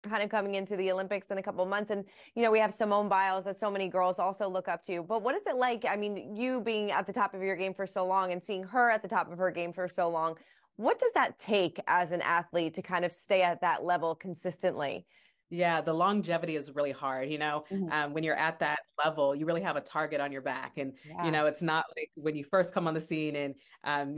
kind of coming into the Olympics in a couple of months. And, we have Simone Biles that so many girls also look up to. But what is it like? I mean, you being at the top of your game for so long and seeing her at the top of her game for so long, what does that take as an athlete to kind of stay at that level consistently? Yeah, the longevity is really hard. Mhm. When you're at that level, you really have a target on your back. And, Yeah. it's not like when you first come on the scene and,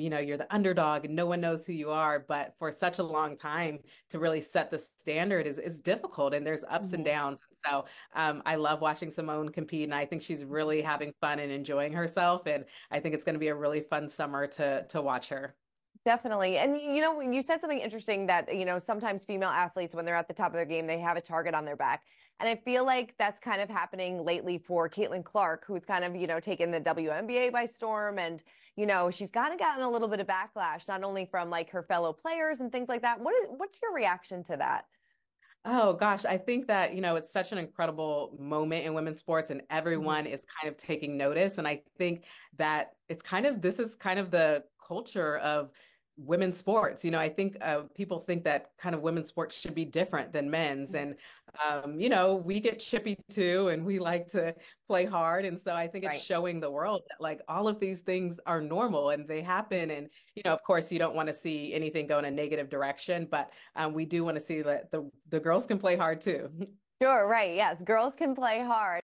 you're the underdog and no one knows who you are. But for such a long time to really set the standard is difficult and there's ups and Mhm. downs. So I love watching Simone compete and I think she's really having fun and enjoying herself. And I think it's going to be a really fun summer to watch her. Definitely. And when you said something interesting that, sometimes female athletes, when they're at the top of their game, they have a target on their back. And I feel like that's kind of happening lately for Caitlin Clark, who's kind of, taken the WNBA by storm. And, she's kind of gotten a little bit of backlash, not only from like her fellow players and things like that. What's your reaction to that? Oh gosh, I think that, it's such an incredible moment in women's sports and Mhm. everyone is kind of taking notice. And I think that this is kind of the culture of women's sports. I think people think that kind of women's sports should be different than men's. And, we get chippy too and we like to play hard. And so I think it's Right. showing the world that like all of these things are normal and they happen. And, of course, you don't want to see anything go in a negative direction, but we do want to see that the girls can play hard too. Sure, right. Yes, girls can play hard.